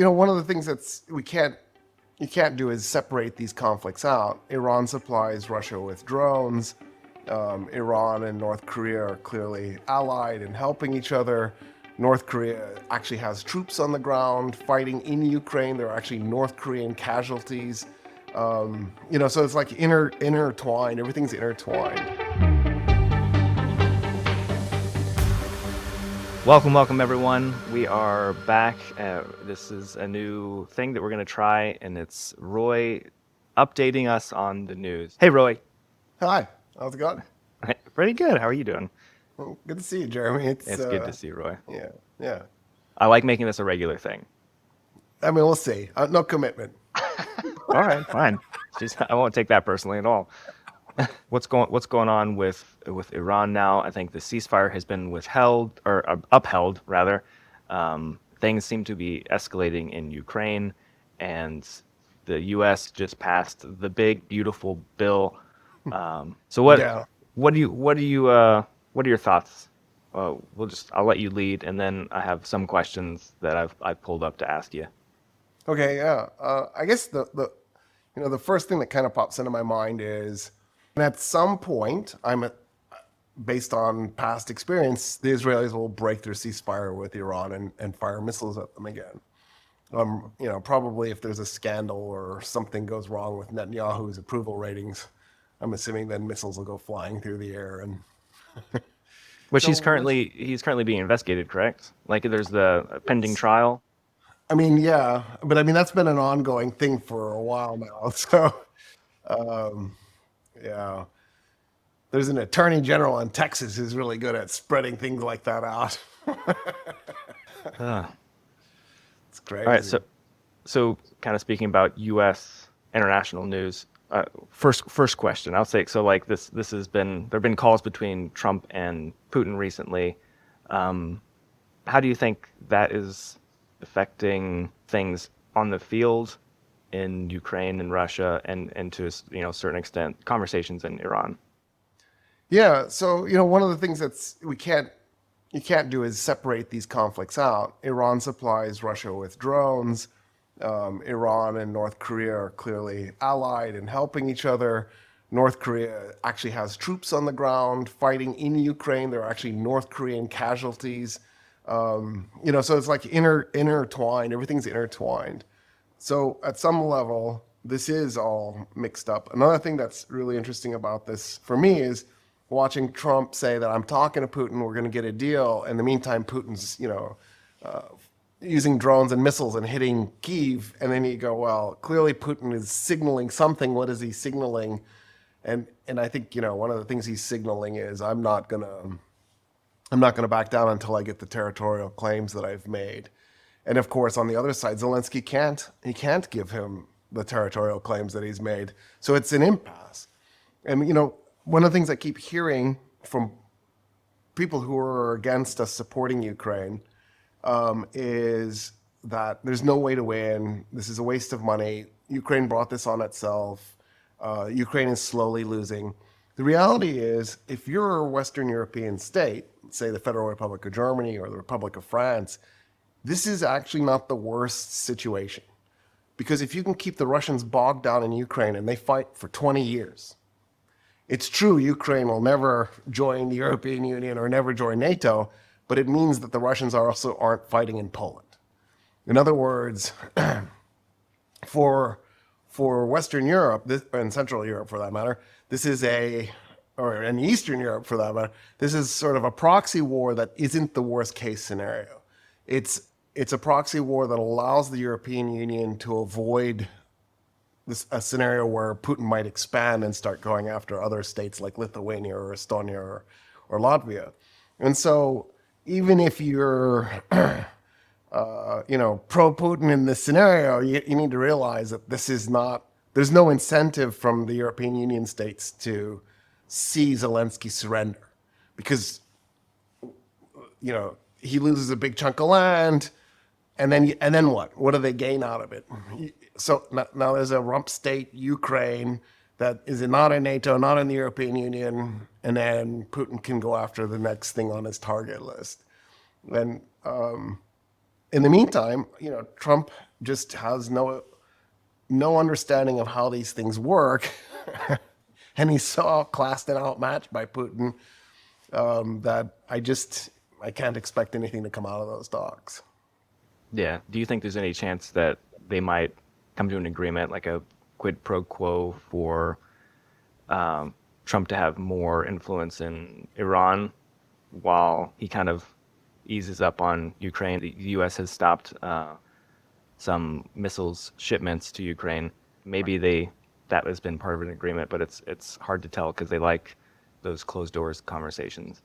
One of the things you can't do is separate these conflicts out. Iran supplies Russia with drones. Iran and North Korea are clearly allied and helping each other. North Korea actually has troops on the ground fighting in Ukraine. There are actually North Korean casualties. So it's like intertwined. Everything's intertwined. Welcome, everyone. We are back. This is a new thing that we're going to try, and it's Roy updating us on the news. Hey, Roy. Hi, how's it going? Pretty good. How are you doing? Well, good to see you, Jeremy. It's good to see you, Roy. Yeah. I like making this a regular thing. I mean, we'll see. No commitment. All right, fine. I won't take that personally at all. What's going on with Iran now? I think the ceasefire has been upheld rather. Things seem to be escalating in Ukraine, and the U.S. just passed the big beautiful bill. So what are your thoughts? I'll let you lead, and then I have some questions that I've pulled up to ask you. Okay, yeah. I guess the first thing that kind of pops into my mind is, and at some point, based on past experience, the Israelis will break their ceasefire with Iran and fire missiles at them again. Probably if there's a scandal or something goes wrong with Netanyahu's approval ratings, I'm assuming then missiles will go flying through the air and. Which he's currently being investigated, correct? Like there's the pending trial. I mean, yeah, but I mean that's been an ongoing thing for a while now. So, yeah, there's an attorney general in Texas who's really good at spreading things like that out. It's crazy. All right, so kind of speaking about U.S. international news. First question, I'll say so. Like this has been there've been calls between Trump and Putin recently. How do you think that is affecting things on the field in Ukraine and Russia, and to a certain extent conversations in Iran? Yeah, so one of the things you can't do is separate these conflicts out. Iran supplies Russia with drones. Iran and North Korea are clearly allied and helping each other. North Korea actually has troops on the ground fighting in Ukraine. There are actually North Korean casualties. So it's like intertwined. Everything's intertwined. So at some level, this is all mixed up. Another thing that's really interesting about this for me is watching Trump say that I'm talking to Putin, we're going to get a deal. In the meantime, Putin's, using drones and missiles and hitting Kyiv. And then you go, well, clearly Putin is signaling something. What is he signaling? And I think, one of the things he's signaling is I'm not gonna back down until I get the territorial claims that I've made. And of course, on the other side, Zelensky can't give him the territorial claims that he's made. So it's an impasse. And one of the things I keep hearing from people who are against us supporting Ukraine is that there's no way to win. This is a waste of money. Ukraine brought this on itself. Ukraine is slowly losing. The reality is, if you're a Western European state, say the Federal Republic of Germany or the Republic of France, this is actually not the worst situation. Because if you can keep the Russians bogged down in Ukraine and they fight for 20 years, it's true Ukraine will never join the European Union or never join NATO, but it means that the Russians also aren't fighting in Poland. In other words, for Western Europe, and Central Europe for that matter, or in Eastern Europe for that matter, this is sort of a proxy war that isn't the worst case scenario. It's a proxy war that allows the European Union to avoid a scenario where Putin might expand and start going after other states like Lithuania or Estonia or Latvia. And so even if you're, pro-Putin in this scenario, you need to realize that there's no incentive from the European Union states to see Zelensky surrender because, he loses a big chunk of land and then what? What do they gain out of it? So now there's a rump state, Ukraine, that is not in NATO, not in the European Union, and then Putin can go after the next thing on his target list. And in the meantime, Trump just has no understanding of how these things work, and he's so outclassed and outmatched by Putin that I can't expect anything to come out of those talks. Yeah. Do you think there's any chance that they might come to an agreement, like a quid pro quo for Trump to have more influence in Iran while he kind of eases up on Ukraine? The U.S. has stopped some missiles shipments to Ukraine. Maybe that has been part of an agreement, but it's hard to tell because they like those closed doors conversations.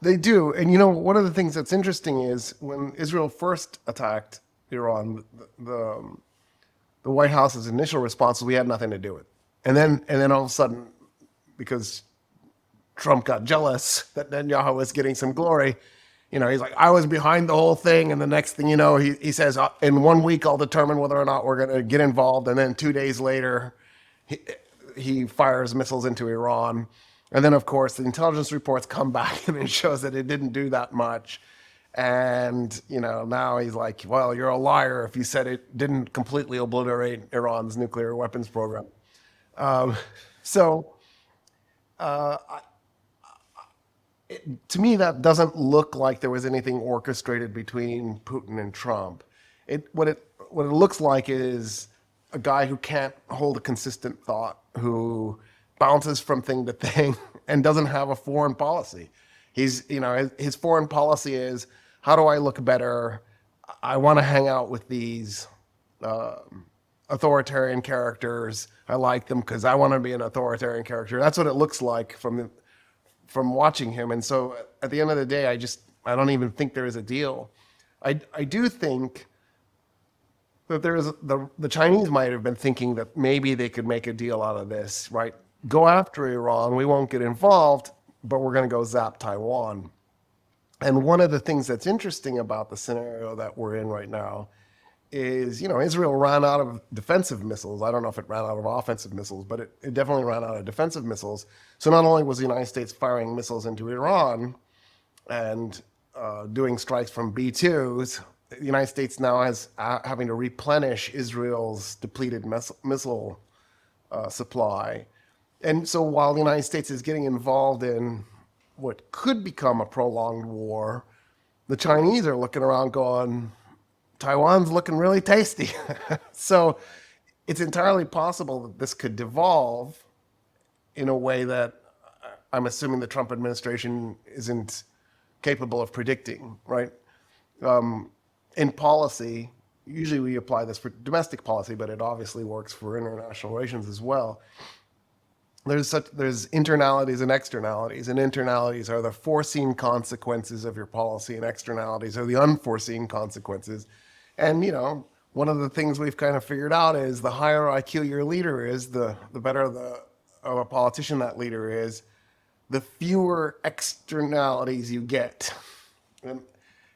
They do. And one of the things that's interesting is when Israel first attacked Iran, the White House's initial response was we had nothing to do with it. And then all of a sudden, because Trump got jealous that Netanyahu was getting some glory, he's like, I was behind the whole thing. And the next thing you know, he says, in 1 week, I'll determine whether or not we're going to get involved. And then 2 days later, he fires missiles into Iran. And then, of course, the intelligence reports come back and it shows that it didn't do that much. And, now he's like, well, you're a liar if you said it didn't completely obliterate Iran's nuclear weapons program. So to me, that doesn't look like there was anything orchestrated between Putin and Trump. What it looks like is a guy who can't hold a consistent thought, who bounces from thing to thing and doesn't have a foreign policy. His foreign policy is, how do I look better? I want to hang out with these authoritarian characters. I like them because I want to be an authoritarian character. That's what it looks like from watching him. And so at the end of the day, I don't even think there is a deal. I do think that the Chinese might have been thinking that maybe they could make a deal out of this, right? Go after Iran, we won't get involved, but we're going to go zap Taiwan. And one of the things that's interesting about the scenario that we're in right now is, Israel ran out of defensive missiles. I don't know if it ran out of offensive missiles, but it definitely ran out of defensive missiles. So not only was the United States firing missiles into Iran and doing strikes from B-2s, the United States now is having to replenish Israel's depleted missile supply. And so while the United States is getting involved in what could become a prolonged war, the Chinese are looking around going, Taiwan's looking really tasty. So it's entirely possible that this could devolve in a way that I'm assuming the Trump administration isn't capable of predicting, right? In policy, usually we apply this for domestic policy, but it obviously works for international relations as well. There's internalities and externalities, and internalities are the foreseen consequences of your policy, and externalities are the unforeseen consequences. And one of the things we've kind of figured out is the higher IQ your leader is, the better of a politician that leader is, the fewer externalities you get.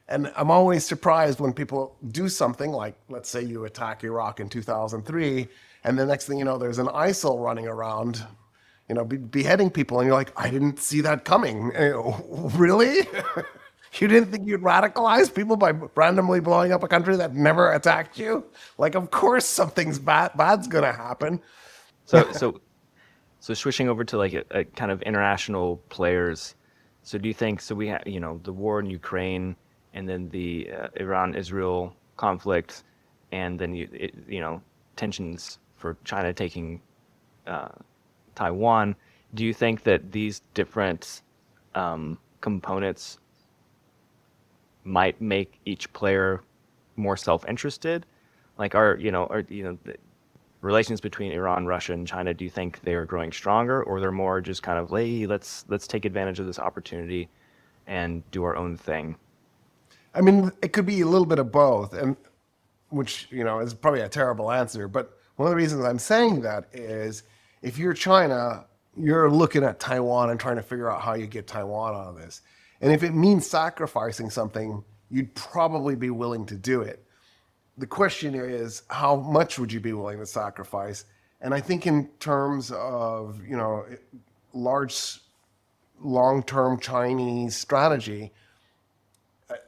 And I'm always surprised when people do something like, let's say you attack Iraq in 2003, and the next thing you know, there's an ISIL running around, beheading people, and you're like, I didn't see that coming. Really? You didn't think you'd radicalize people by randomly blowing up a country that never attacked you? Like, of course something's bad's gonna happen. So switching over to like a kind of international players. So do you think, so we have, the war in Ukraine, and then the Iran-Israel conflict, and then, tensions for China taking Taiwan. Do you think that these different components might make each player more self-interested? Like, the relations between Iran, Russia, and China, do you think they are growing stronger, or they're more just kind of, hey, let's take advantage of this opportunity and do our own thing? I mean, it could be a little bit of both, and which is probably a terrible answer. But one of the reasons I'm saying that is, if you're China, you're looking at Taiwan and trying to figure out how you get Taiwan out of this. And if it means sacrificing something, you'd probably be willing to do it. The question is, how much would you be willing to sacrifice? And I think in terms of, large, long-term Chinese strategy,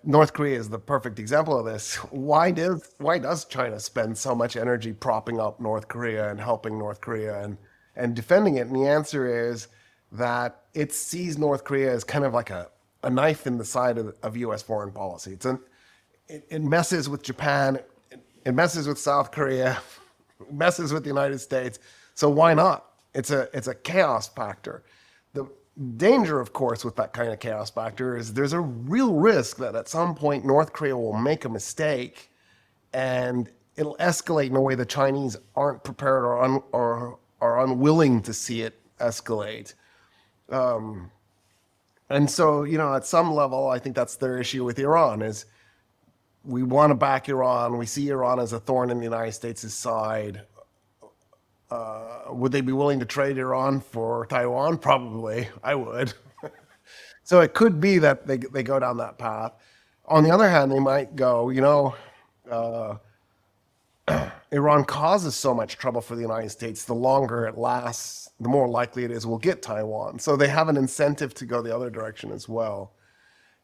North Korea is the perfect example of this. Why does China spend so much energy propping up North Korea and helping North Korea and defending it? And the answer is that it sees North Korea as kind of like a knife in the side of U.S. foreign policy. It messes with Japan, it messes with South Korea, it messes with the United States. So why not? It's a chaos factor. The danger, of course, with that kind of chaos factor is there's a real risk that at some point North Korea will make a mistake and it'll escalate in a way the Chinese aren't prepared or are unwilling to see it escalate. And so, at some level, I think that's their issue with Iran is we want to back Iran. We see Iran as a thorn in the United States' side. Would they be willing to trade Iran for Taiwan? Probably. I would. So it could be that they go down that path. On the other hand, they might go, Iran causes so much trouble for the United States. The longer it lasts, the more likely it is we'll get Taiwan. So they have an incentive to go the other direction as well.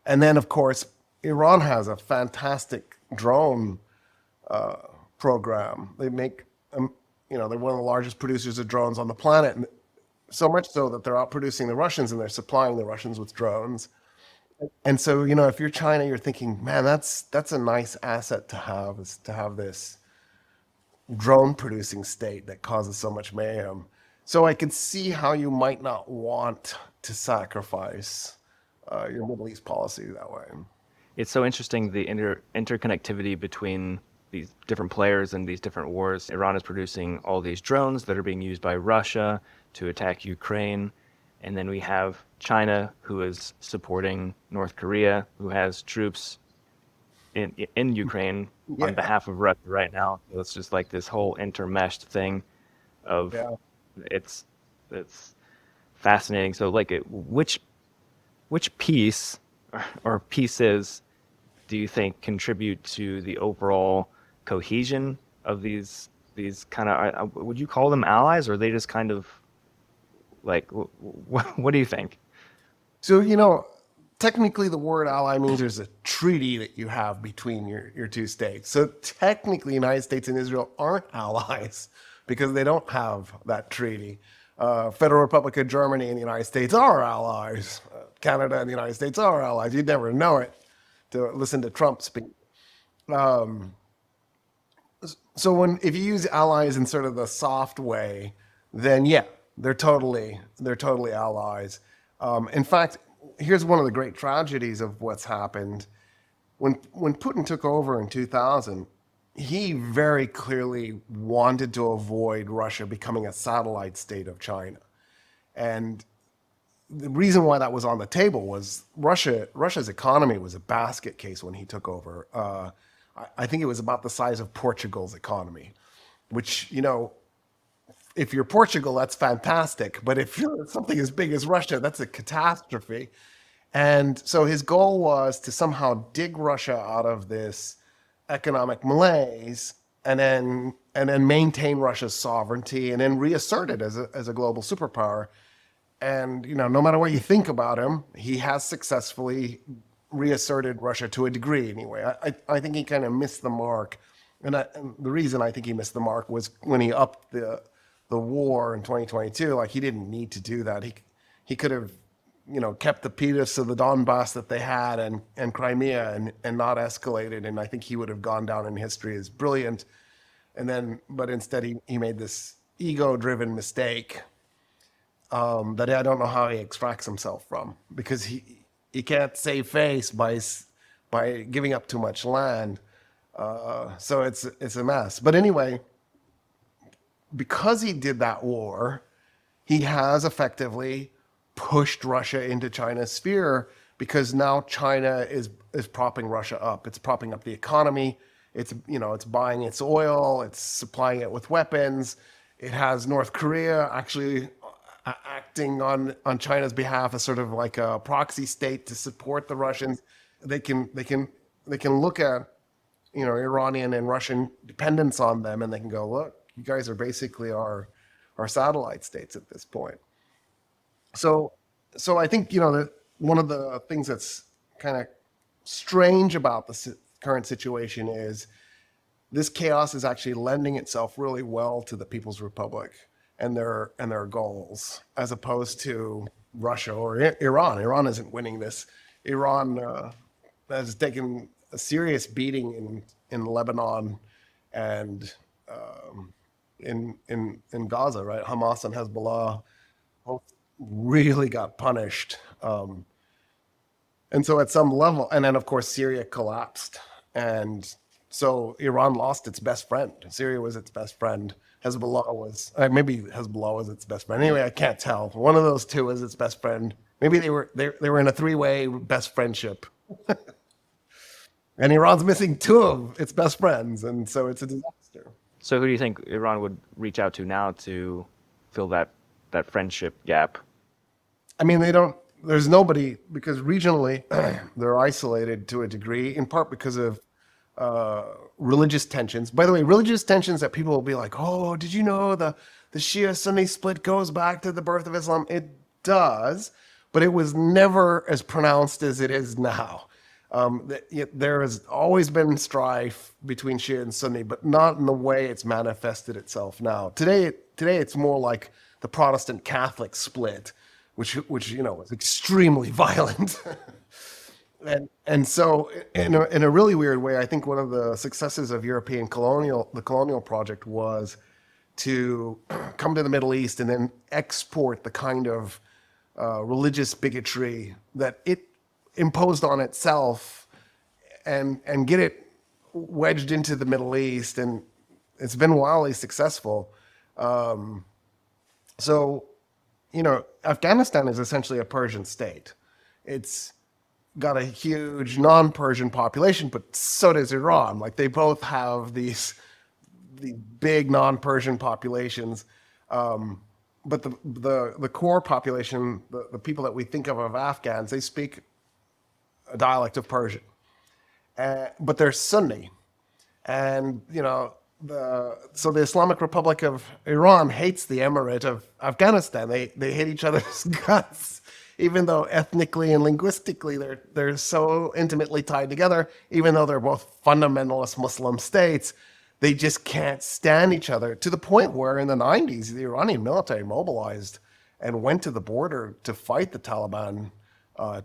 And then, of course, Iran has a fantastic drone program. They make, they're one of the largest producers of drones on the planet, and so much so that they're outproducing the Russians and they're supplying the Russians with drones. And so, if you're China, you're thinking, man, that's a nice asset to have, is to have this drone producing state that causes so much mayhem. So I could see how you might not want to sacrifice your Middle East policy that way. It's so interesting, the interconnectivity between these different players and these different wars. Iran is producing all these drones that are being used by Russia to attack Ukraine. And then we have China, who is supporting North Korea, who has troops in Ukraine Yeah. on behalf of Russia right now. So it's just like this whole intermeshed thing of Yeah. it's fascinating. So like which piece or pieces do you think contribute to the overall cohesion of these kind of, would you call them allies, or are they just kind of like, what do you think? So, technically the word ally means there's a treaty that you have between your two states. So technically, United States and Israel aren't allies because they don't have that treaty. Federal Republic of Germany and the United States are allies. Canada and the United States are allies. You'd never know it to listen to Trump speak. So if you use allies in sort of the soft way, then yeah, they're totally allies. In fact, here's one of the great tragedies of what's happened. When Putin took over in 2000, he very clearly wanted to avoid Russia becoming a satellite state of China. And the reason why that was on the table was Russia's economy was a basket case when he took over. I think it was about the size of Portugal's economy, which, if you're Portugal, that's fantastic. But if you're something as big as Russia, that's a catastrophe. And so his goal was to somehow dig Russia out of this economic malaise and then maintain Russia's sovereignty and then reassert it as a global superpower. And, no matter what you think about him, he has successfully reasserted Russia to a degree anyway. I think he kind of missed the mark. And the reason I think he missed the mark was when he upped the war in 2022. Like, he didn't need to do that. He could have, kept the pieces of the Donbass that they had and Crimea and not escalated. And I think he would have gone down in history as brilliant. But instead he made this ego-driven mistake that I don't know how he extracts himself from, because he can't save face by giving up too much land. So it's a mess. But anyway, because he did that war, he has effectively pushed Russia into China's sphere, because now China is propping Russia up. It's propping up the economy. It's buying its oil. It's supplying it with weapons. It has North Korea actually acting on China's behalf as sort of like a proxy state to support the Russians. They can look at Iranian and Russian dependence on them, and they can go, look, you guys are basically our satellite states at this point. So I think that one of the things that's kind of strange about the current situation is this chaos is actually lending itself really well to the People's Republic and their goals, as opposed to Russia or Iran. Iran isn't winning this. Iran has taken a serious beating in Lebanon and in Gaza, right? Hamas and Hezbollah both really got punished. And so at some level, and then of course Syria collapsed. And so Iran lost its best friend. Syria was its best friend. Hezbollah was, maybe Hezbollah was its best friend. Anyway, I can't tell. One of those two was its best friend. Maybe they were in a three-way best friendship. And Iran's missing two of its best friends, and so it's a disaster. So who do you think Iran would reach out to now to fill that friendship gap? I mean, there's nobody, because regionally they're isolated to a degree, in part because of religious tensions. By the way, religious tensions that people will be like, oh, did you know the Shia Sunni split goes back to the birth of Islam? It does, but it was never as pronounced as it is now. There has always been strife between Shia and Sunni, but not in the way it's manifested itself now. Today it's more like the Protestant Catholic split, which is extremely violent. And so in a really weird way, I think one of the successes of the colonial project was to come to the Middle East and then export the kind of religious bigotry that it imposed on itself and get it wedged into the Middle East, and it's been wildly successful. So, Afghanistan is essentially a Persian state. It's got a huge non-Persian population, but so does Iran. Like, they both have the big non-Persian populations. But the core population, the people that we think of Afghans, they speak a dialect of Persian, but they're Sunni, and so the Islamic Republic of Iran hates the Emirate of Afghanistan. They hate each other's guts, even though ethnically and linguistically they're so intimately tied together. Even though they're both fundamentalist Muslim states, they just can't stand each other, to the point where in the 90s the Iranian military mobilized and went to the border to fight the Taliban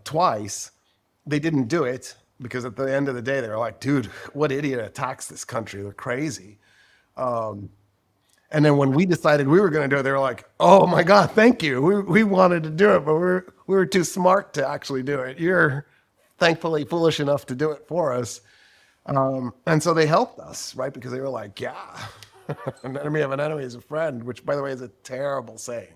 twice. They didn't do it because at the end of the day, they were like, dude, what idiot attacks this country? They're crazy. And then when we decided we were going to do it, they were like, oh my God, thank you. We wanted to do it, but we were too smart to actually do it. You're thankfully foolish enough to do it for us. And so they helped us, right? Because they were like, yeah, an enemy of an enemy is a friend, which, by the way, is a terrible saying.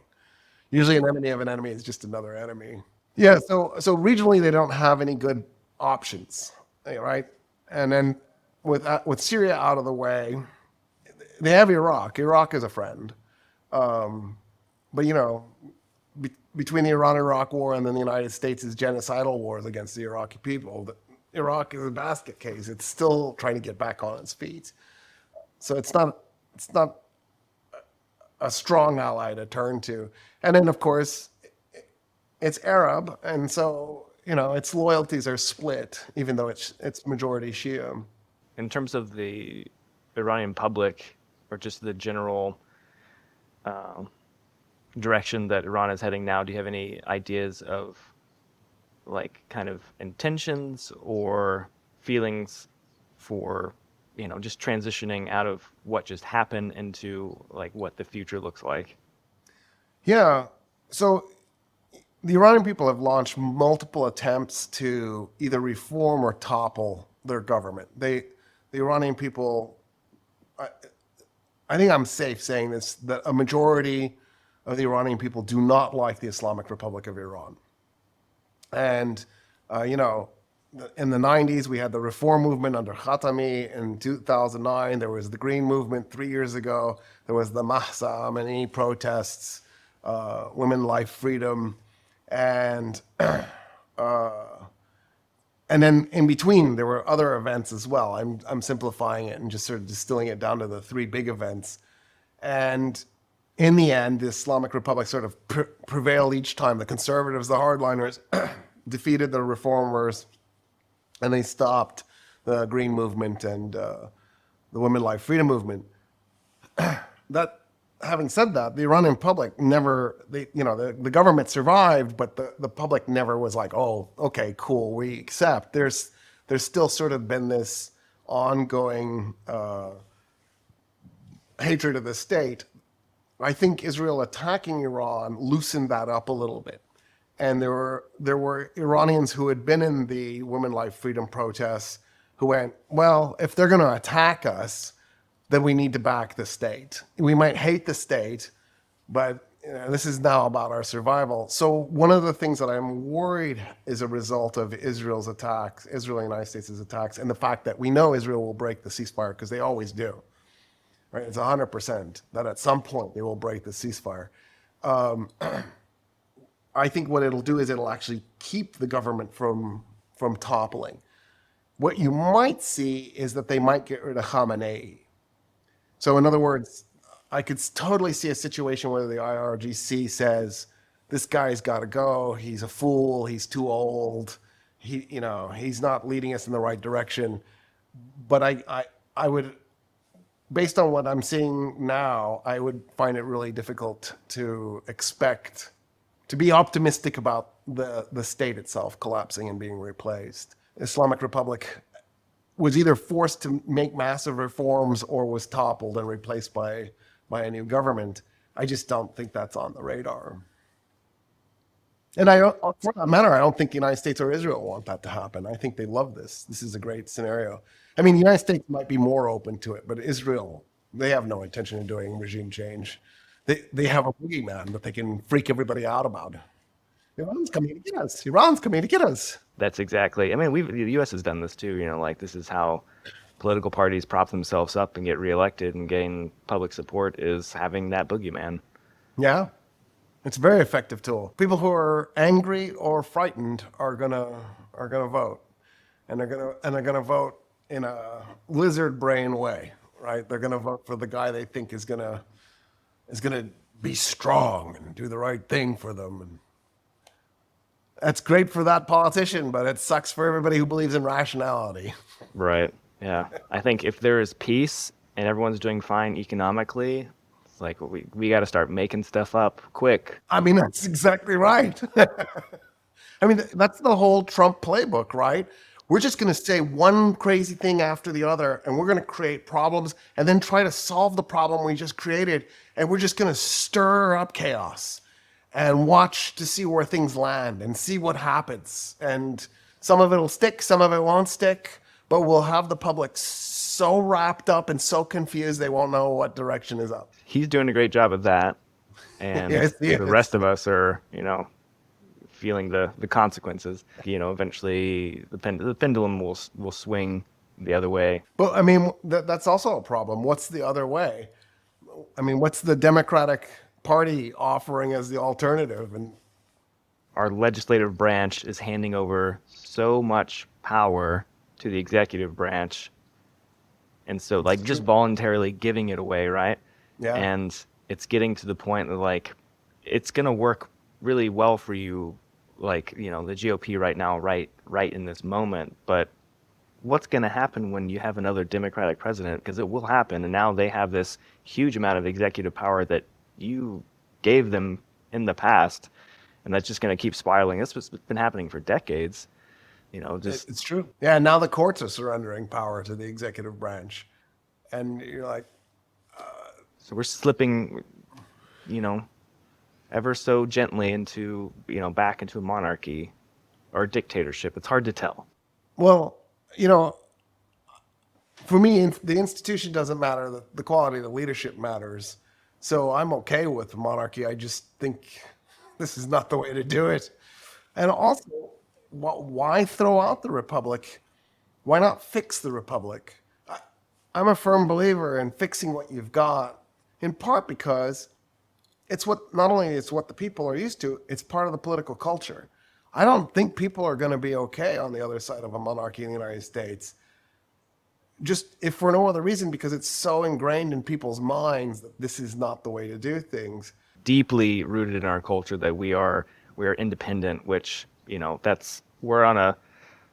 Usually an enemy of an enemy is just another enemy. Yeah, so regionally they don't have any good options, right? And then with Syria out of the way, they have Iraq. Iraq is a friend, but between the Iran-Iraq war and then the United States' genocidal wars against the Iraqi people, Iraq is a basket case. It's still trying to get back on its feet. So it's not a strong ally to turn to. And then of course it's Arab, and so its loyalties are split, even though it's majority Shia. In terms of the Iranian public, or just the general direction that Iran is heading now, do you have any ideas of like kind of intentions or feelings for just transitioning out of what just happened into like what the future looks like? Yeah, so the Iranian people have launched multiple attempts to either reform or topple their government. The Iranian people, I think I'm safe saying this, that a majority of the Iranian people do not like the Islamic Republic of Iran. And, in the 90s, we had the reform movement under Khatami. In 2009, there was the Green Movement. 3 years ago, there was the Mahsa Amini protests, women, life, freedom. And then in between, there were other events as well. I'm simplifying it and just sort of distilling it down to the three big events. And in the end, the Islamic Republic sort of prevailed each time. The conservatives, the hardliners, defeated the reformers. and they stopped the Green Movement and the Women Life Freedom Movement. That, having said that, the Iranian public never, the government survived, but the public never was like, oh, okay, cool, we accept. There's still sort of been this ongoing hatred of the state. I think Israel attacking Iran loosened that up a little bit. And there were Iranians who had been in the Women Life Freedom protests who went, well, if they're going to attack us, then we need to back the state. We might hate the state, but this is now about our survival. So one of the things that I'm worried is a result of Israel's attacks, Israel and the United States' attacks, and the fact that we know Israel will break the ceasefire because they always do. Right? It's 100% that at some point they will break the ceasefire. I think what it'll do is it'll actually keep the government from toppling. What you might see is that they might get rid of Khamenei. So in other words, I could totally see a situation where the IRGC says, this guy's got to go. He's a fool. He's too old. He's not leading us in the right direction. But I would, based on what I'm seeing now, I would find it really difficult to be optimistic about the state itself collapsing and being replaced. Islamic Republic was either forced to make massive reforms or was toppled and replaced by a new government. I just don't think that's on the radar. And for that matter, I don't think the United States or Israel want that to happen. I think they love this. This is a great scenario. I mean, the United States might be more open to it, but Israel, they have no intention of doing regime change. They have a boogeyman that they can freak everybody out about. Iran's coming to get us. Iran's coming to get us. That's exactly. I mean, the U.S. has done this too. Like this is how political parties prop themselves up and get reelected and gain public support, is having that boogeyman. Yeah, it's a very effective tool. People who are angry or frightened are gonna vote, and they're gonna vote in a lizard brain way, right? They're gonna vote for the guy they think is gonna be strong and do the right thing for them. And that's great for that politician, but it sucks for everybody who believes in rationality. Right. Yeah. I think if there is peace and everyone's doing fine economically, it's like we got to start making stuff up quick. I mean, that's exactly right. I mean, that's the whole Trump playbook, right? We're just going to say one crazy thing after the other, and we're going to create problems and then try to solve the problem we just created. And we're just going to stir up chaos and watch to see where things land and see what happens. And some of it will stick, some of it won't stick, but we'll have the public so wrapped up and so confused they won't know what direction is up. He's doing a great job of that. And Yes, he the is. rest of us are, feeling the consequences. Eventually the pendulum will swing the other way. But I mean, that's also a problem. What's the other way? I mean, what's the Democratic Party offering as the alternative? And Our legislative branch is handing over so much power to the executive branch. And so just voluntarily giving it away, right? yeah, And it's getting to the point that it's going to work really well for you, the GOP right now, right in this moment. But what's going to happen when you have another Democratic president? Because it will happen. And now they have this huge amount of executive power that you gave them in the past. And that's just going to keep spiraling. This has been happening for decades. it's true. Yeah, now the courts are surrendering power to the executive branch. And you're like, So we're slipping, ever so gently into, back into a monarchy or a dictatorship. It's hard to tell. well, for me, the institution doesn't matter. The quality of the leadership matters. So I'm okay with monarchy. I just think this is not the way to do it. And also, why throw out the republic? Why not fix the republic? I'm a firm believer in fixing what you've got, in part because not only it's what the people are used to, it's part of the political culture. I don't think people are going to be okay on the other side of a monarchy in the United States. Just if for no other reason, because it's so ingrained in people's minds that this is not the way to do things. Deeply rooted in our culture that we are independent, which, we're on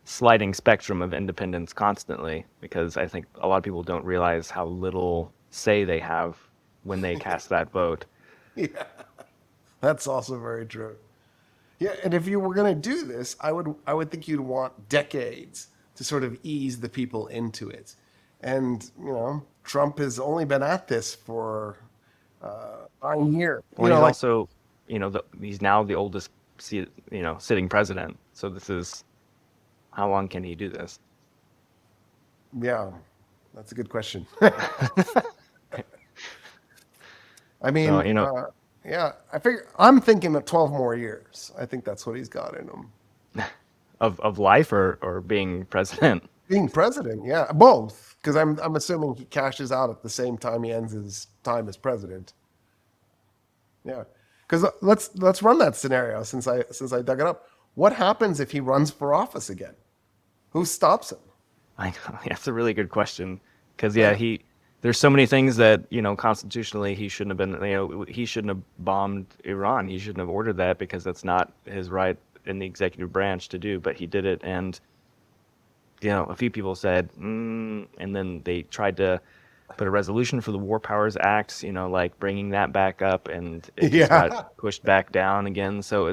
sliding spectrum of independence constantly, because I think a lot of people don't realize how little say they have when they cast that vote. Yeah, that's also very true. Yeah, and if you were going to do this, I would think you'd want decades to sort of ease the people into it. And, Trump has only been at this for 9 years. Well, he's also, he's now the oldest, sitting president. So this is, how long can he do this? Yeah, that's a good question. I mean, So, yeah, I'm thinking of 12 more years. I think that's what he's got in him. of life or being president. Being president, yeah, both. Because I'm assuming he cashes out at the same time he ends his time as president. Yeah, because let's run that scenario since I dug it up. What happens if he runs for office again? Who stops him? That's a really good question. Because there's so many things that constitutionally he shouldn't have been. He shouldn't have bombed Iran. He shouldn't have ordered that because that's not his right in the executive branch to do. But he did it, and a few people said, and then they tried to put a resolution for the War Powers Act, like bringing that back up, and it just got pushed back down again. So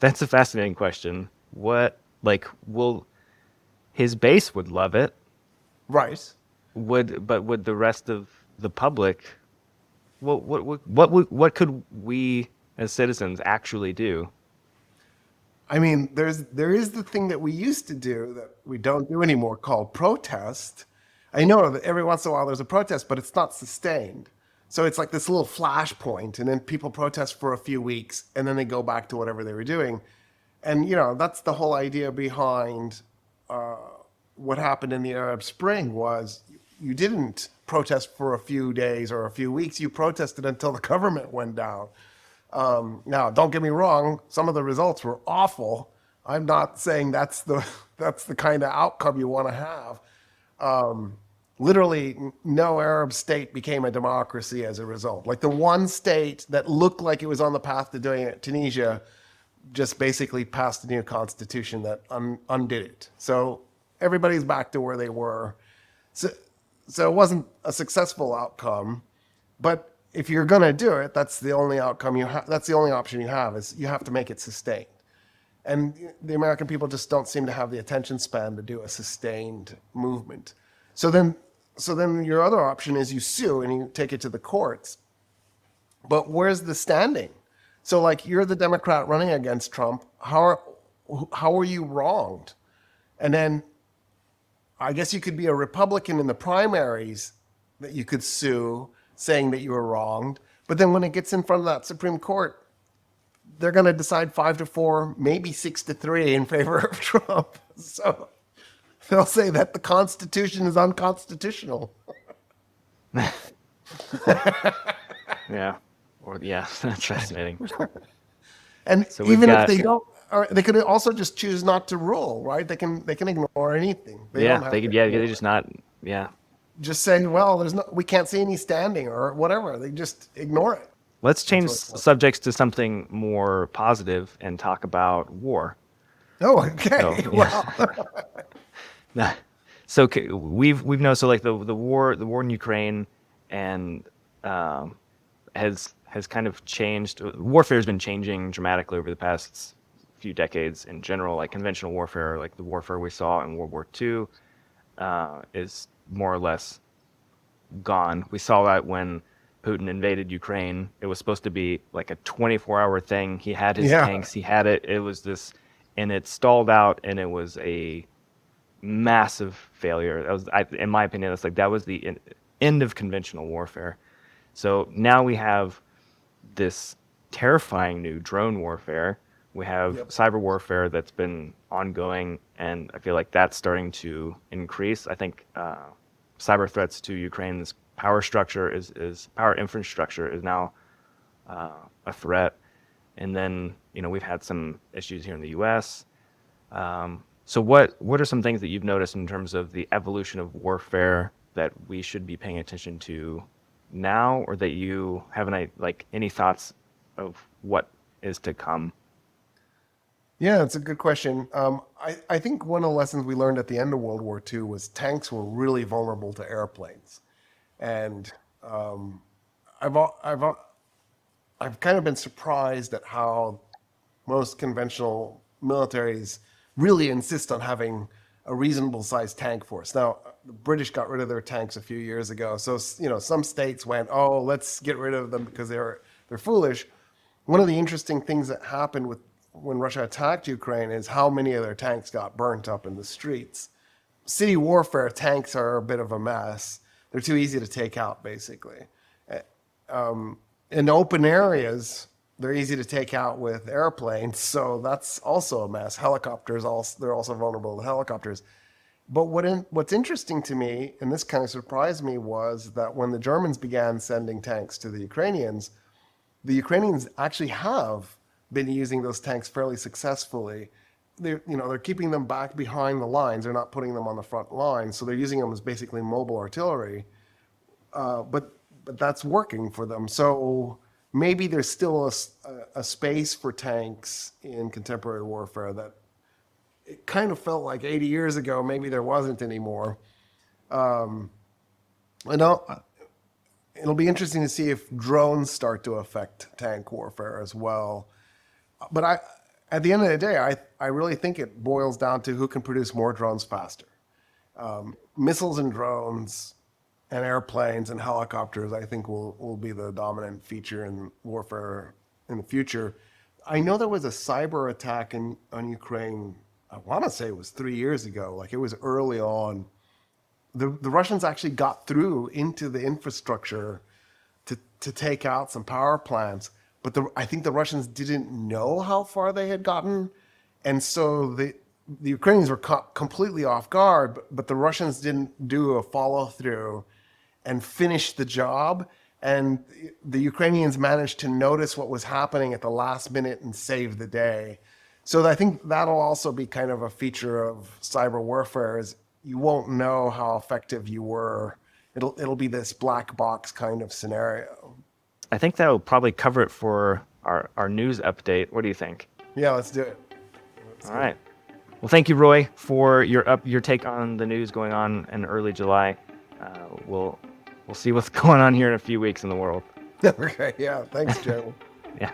that's a fascinating question. Will his base would love it? Right. Would the rest of the public? What could we as citizens actually do? I mean, there is the thing that we used to do that we don't do anymore called protest. I know that every once in a while there's a protest, but it's not sustained. So it's like this little flashpoint, and then people protest for a few weeks, and then they go back to whatever they were doing. And that's the whole idea behind what happened in the Arab Spring was you didn't protest for a few days or a few weeks. You protested until the government went down. Now, don't get me wrong. Some of the results were awful. I'm not saying that's the kind of outcome you want to have. Literally, no Arab state became a democracy as a result. Like the one state that looked like it was on the path to doing it, Tunisia, just basically passed a new constitution that undid it. So everybody's back to where they were. So it wasn't a successful outcome, but if you're going to do it, that's the only outcome you have. That's the only option you have is you have to make it sustained. And the American people just don't seem to have the attention span to do a sustained movement. So then your other option is you sue and you take it to the courts. But where's the standing? So like you're the Democrat running against Trump. How are you wronged? And then I guess you could be a Republican in the primaries that you could sue saying that you were wronged. But then when it gets in front of that Supreme Court, they're going to decide 5-4, maybe 6-3 in favor of Trump. So they'll say that the Constitution is unconstitutional. Yeah. That's fascinating. And So even if they don't, or they could also just choose not to rule, right? They can ignore anything. They could. They just not. Yeah. Just saying, well, we can't see any standing or whatever. They just ignore it. Let's change subjects to something more positive and talk about war. Oh, okay. So we've noticed like the war in Ukraine and has kind of changed. Warfare has been changing dramatically over the past few decades in general. Like conventional warfare, like the warfare we saw in World War II, is more or less gone. We saw that when Putin invaded Ukraine. It was supposed to be like a 24-hour thing. He had his tanks. He had it. It was this, and it stalled out, and it was a massive failure. That was, in my opinion, that was the end of conventional warfare. So now we have this terrifying new drone warfare. We have cyber warfare that's been ongoing, and I feel like that's starting to increase. I think cyber threats to Ukraine's power infrastructure is now a threat. And then we've had some issues here in the U.S. So what are some things that you've noticed in terms of the evolution of warfare that we should be paying attention to now, or that you have any thoughts of what is to come? Yeah, it's a good question. I think one of the lessons we learned at the end of World War II was tanks were really vulnerable to airplanes, and um, I've al- I've al- I've kind of been surprised at how most conventional militaries really insist on having a reasonable sized tank force. Now, the British got rid of their tanks a few years ago, so some states went, "Oh, let's get rid of them because they're foolish." One of the interesting things that happened with when Russia attacked Ukraine is how many of their tanks got burnt up in the streets. City warfare tanks are a bit of a mess. They're too easy to take out, basically. In open areas, they're easy to take out with airplanes, so that's also a mess. Helicopters, also, they're also vulnerable to helicopters. But what's interesting to me, and this kind of surprised me, was that when the Germans began sending tanks to the Ukrainians actually have been using those tanks fairly successfully. They're keeping them back behind the lines. They're not putting them on the front line, so they're using them as basically mobile artillery. But that's working for them. So maybe there's still a space for tanks in contemporary warfare that it kind of felt like 80 years ago. Maybe there wasn't anymore. And it'll be interesting to see if drones start to affect tank warfare as well. But at the end of the day, I really think it boils down to who can produce more drones faster. Missiles and drones and airplanes and helicopters, I think, will be the dominant feature in warfare in the future. I know there was a cyber attack on Ukraine. I want to say it was 3 years ago. Like, it was early on. The Russians actually got through into the infrastructure to take out some power plants, but I think the Russians didn't know how far they had gotten, and so the Ukrainians were caught completely off guard. But the Russians didn't do a follow through and finish the job, and the Ukrainians managed to notice what was happening at the last minute and save the day. So I think that'll also be kind of a feature of cyber warfare, is you won't know how effective you were. It'll be this black box kind of scenario. I think that will probably cover it for our news update. What do you think? Yeah, let's do it. All right. Well, thank you, Roy, for your take on the news going on in early July. We'll see what's going on here in a few weeks in the world. Okay, yeah, thanks, Joe. Yeah.